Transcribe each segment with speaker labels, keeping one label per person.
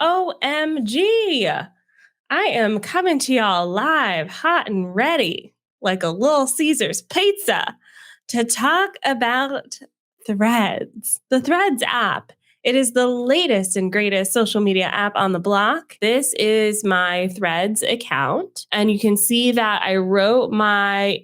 Speaker 1: OMG. I am coming to y'all live, hot and ready, like a Little Caesars pizza, to talk about Threads. The Threads app. It is the latest and greatest social media app on the block. This is my Threads account, and you can see that I wrote my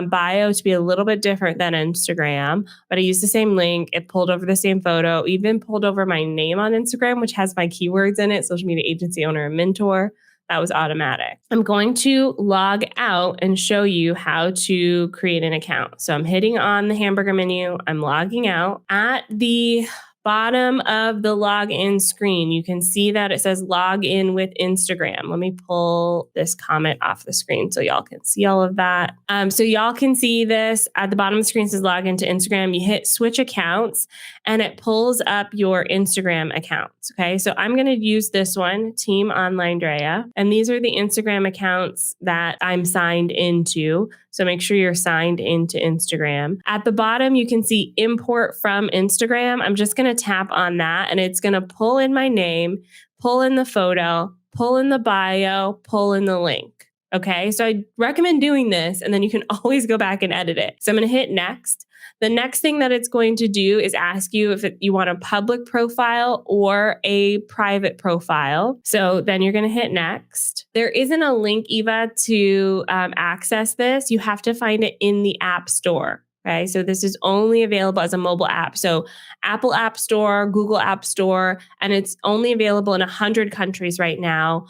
Speaker 1: bio to be a little bit different than Instagram, but I used the same link. It pulled over the same photo, even pulled over my name on Instagram, which has my keywords in it: social media agency owner and mentor. That was automatic. I'm going to log out and show you how to create an account. So I'm hitting on the hamburger menu. I'm logging out. At the bottom of the login screen, you can see that it says log in with Instagram. Let me pull this comment off the screen so y'all can see all of that. So y'all can see this at the bottom of the screen. It says log into Instagram. You hit switch accounts and it pulls up your Instagram accounts. Okay, so I'm going to use this one, Team OnlineDrea. And these are the Instagram accounts that I'm signed into. So make sure you're signed into Instagram. At the bottom, you can see import from Instagram. I'm just going to tap on that and it's going to pull in my name, pull in the photo, pull in the bio, pull in the link. Okay, so I recommend doing this and then you can always go back and edit it. So I'm going to hit next. The next thing that it's going to do is ask you if you want a public profile or a private profile. So then you're going to hit next. There isn't a link, Eva, to access this. You have to find it in the App Store. Okay, so this is only available as a mobile app. So Apple App Store, Google App Store, and it's only available in 100 countries right now.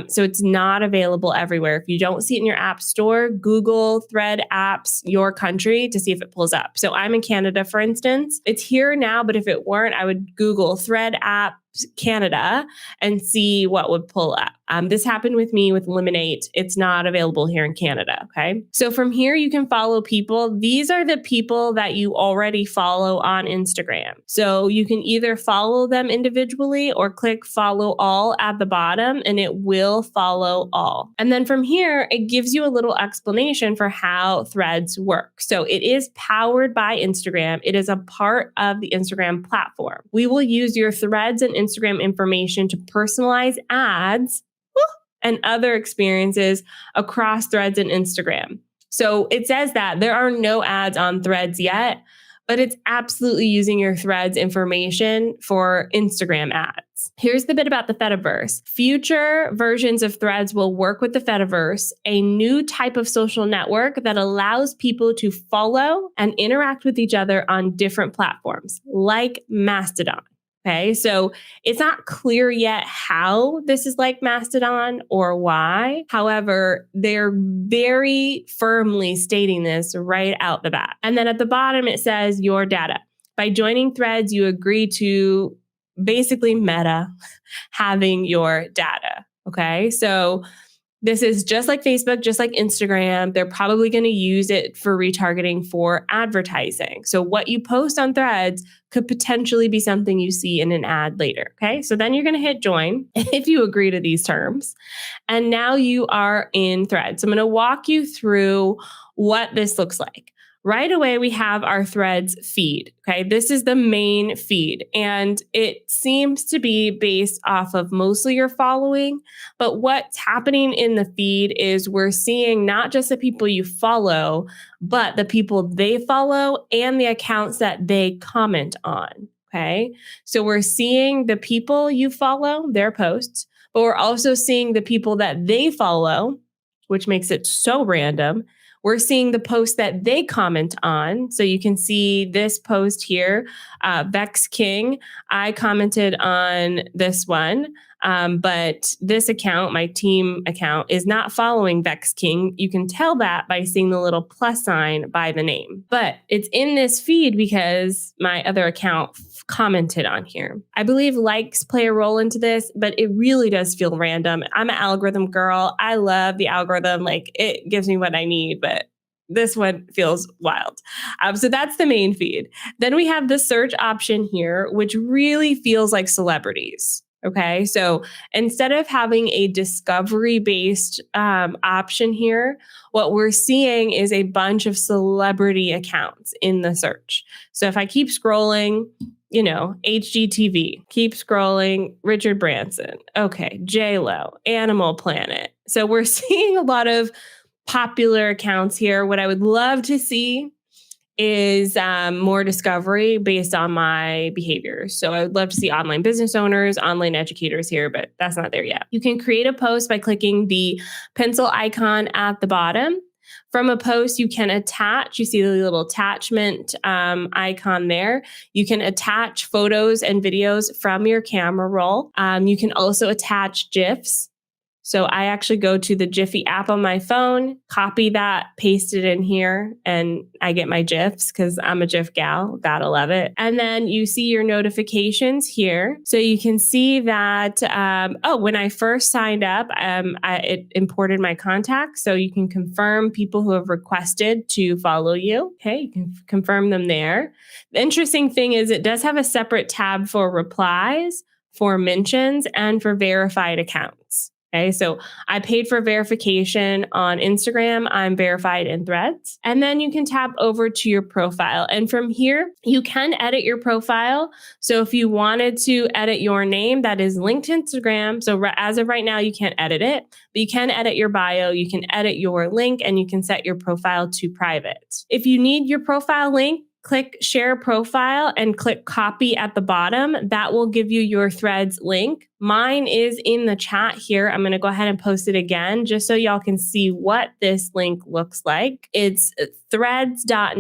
Speaker 1: So it's not available everywhere. If you don't see it in your App Store, Google Thread apps, your country, to see if it pulls up. So I'm in Canada, for instance. It's here now, but if it weren't, I would Google Thread app Canada and see what would pull up. This happened with me with Eliminate. It's not available here in Canada. Okay. So from here, you can follow people. These are the people that you already follow on Instagram. So you can either follow them individually or click follow all at the bottom and it will follow all. And then from here, it gives you a little explanation for how Threads work. So it is powered by Instagram. It is a part of the Instagram platform. We will use your Threads and Instagram information to personalize ads and other experiences across Threads and Instagram. So it says that there are no ads on Threads yet, but it's absolutely using your Threads information for Instagram ads. Here's the bit about the Fediverse. Future versions of Threads will work with the Fediverse, a new type of social network that allows people to follow and interact with each other on different platforms, like Mastodon. Okay, so it's not clear yet how this is like Mastodon or why. However, they're very firmly stating this right out the bat. And then at the bottom, it says your data. By joining Threads, you agree to basically Meta having your data. Okay, so this is just like Facebook, just like Instagram. They're probably going to use it for retargeting for advertising. So what you post on Threads could potentially be something you see in an ad later. Okay, so then you're going to hit join if you agree to these terms. And now you are in Threads. So I'm going to walk you through what this looks like. Right away, we have our Threads feed. Okay, this is the main feed, and it seems to be based off of mostly your following. But what's happening in the feed is we're seeing not just the people you follow, but the people they follow and the accounts that they comment on. Okay, so we're seeing the people you follow, their posts, but we're also seeing the people that they follow, which makes it so random. We're seeing the posts that they comment on. So you can see this post here, Vex King. I commented on this one, but this account, my team account, is not following Vex King. You can tell that by seeing the little plus sign by the name. But it's in this feed because my other account commented on here. I believe likes play a role into this, but it really does feel random. I'm an algorithm girl. I love the algorithm. Like, it gives me what I need, but this one feels wild. So that's the main feed. Then we have the search option here, which really feels like celebrities. Okay, so instead of having a discovery-based option here, what we're seeing is a bunch of celebrity accounts in the search. So if I keep scrolling, HGTV, keep scrolling, Richard Branson. Okay, J-Lo, Animal Planet. So we're seeing a lot of popular accounts here. What I would love to see is more discovery based on my behaviors. So I would love to see online business owners, online educators here, but that's not there yet. You can create a post by clicking the pencil icon at the bottom. From a post, you can attach, you see the little attachment icon there. You can attach photos and videos from your camera roll. You can also attach GIFs. So I actually go to the Jiffy app on my phone, copy that, paste it in here, and I get my GIFs because I'm a GIF gal. Gotta love it. And then you see your notifications here. So you can see that, when I first signed up, it imported my contacts. So you can confirm people who have requested to follow you. Okay, you can confirm them there. The interesting thing is it does have a separate tab for replies, for mentions, and for verified accounts. Okay, so I paid for verification on Instagram. I'm verified in Threads. And then you can tap over to your profile. And from here, you can edit your profile. So if you wanted to edit your name that is linked to Instagram, so as of right now, you can't edit it, but you can edit your bio, you can edit your link, and you can set your profile to private. If you need your profile link, click share profile and click copy at the bottom. That will give you your Threads link. Mine is in the chat here. I'm going to go ahead and post it again just so y'all can see what this link looks like. It's threads.net/@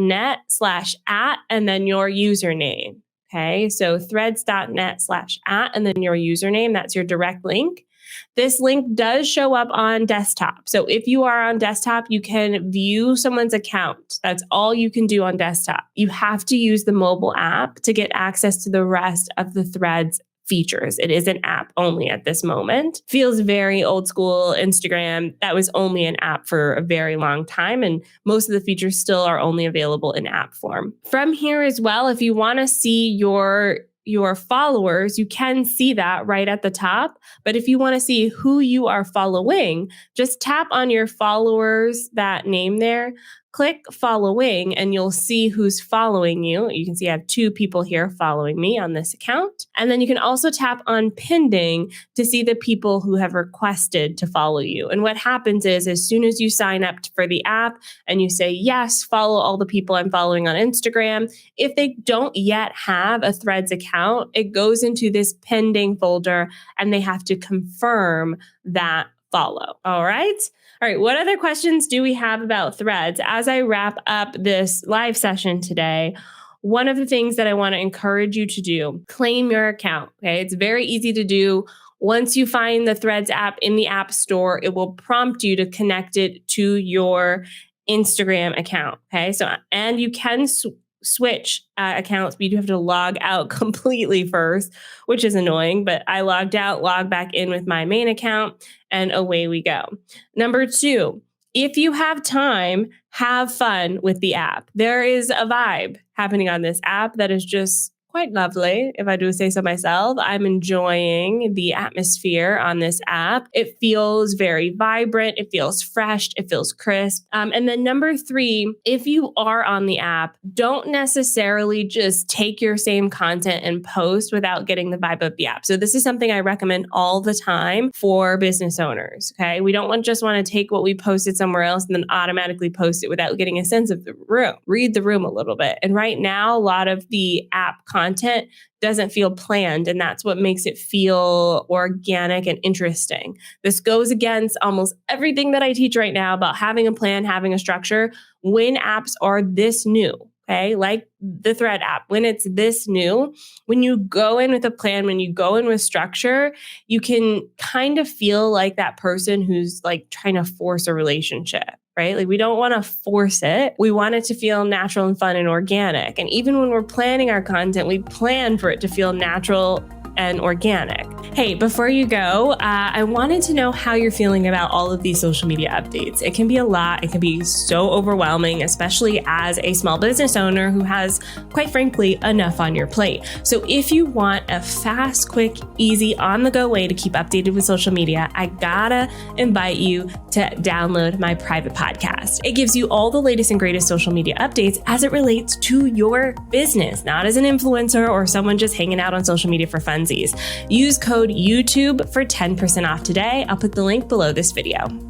Speaker 1: and then your username. Okay, so threads.net/@ and then your username. That's your direct link. This link does show up on desktop. So if you are on desktop, you can view someone's account. That's all you can do on desktop. You have to use the mobile app to get access to the rest of the Threads features. It is an app only at this moment. Feels very old school Instagram. That was only an app for a very long time. And most of the features still are only available in app form. From here as well, if you want to see your followers, you can see that right at the top. But if you want to see who you are following, just tap on your followers, that name there, click following, and you'll see who's following you. You can see I have 2 people here following me on this account. And then you can also tap on pending to see the people who have requested to follow you. And what happens is as soon as you sign up for the app and you say, yes, follow all the people I'm following on Instagram, if they don't yet have a Threads account, it goes into this pending folder and they have to confirm that follow. All right. All right. What other questions do we have about Threads? As I wrap up this live session today, one of the things that I want to encourage you to do, claim your account. Okay. It's very easy to do. Once you find the Threads app in the App Store, it will prompt you to connect it to your Instagram account. Okay. So, and you can switch accounts, but you do have to log out completely first, which is annoying, but I logged out, logged back in with my main account, and away we go. Number 2, if you have time, have fun with the app. There is a vibe happening on this app that is just quite lovely, if I do say so myself. I'm enjoying the atmosphere on this app. It feels very vibrant. It feels fresh. It feels crisp. And then number 3, if you are on the app, don't necessarily just take your same content and post without getting the vibe of the app. So this is something I recommend all the time for business owners. Okay. We don't just want to take what we posted somewhere else and then automatically post it without getting a sense of the room. Read the room a little bit. And right now, a lot of the app content doesn't feel planned, and that's what makes it feel organic and interesting. This goes against almost everything that I teach right now about having a plan, having a structure. When apps are this new, okay, like the Thread app, when it's this new, when you go in with a plan, when you go in with structure, you can kind of feel like that person who's like trying to force a relationship. Right? Like we don't want to force it. We want it to feel natural and fun and organic. And even when we're planning our content, we plan for it to feel natural and organic. Hey, before you go, I wanted to know how you're feeling about all of these social media updates. It can be a lot. It can be so overwhelming, especially as a small business owner who has, quite frankly, enough on your plate. So if you want a fast, quick, easy, on-the-go way to keep updated with social media, I gotta invite you to download my private podcast. It gives you all the latest and greatest social media updates as it relates to your business, not as an influencer or someone just hanging out on social media for funsies. Use code YouTube for 10% off today. I'll put the link below this video.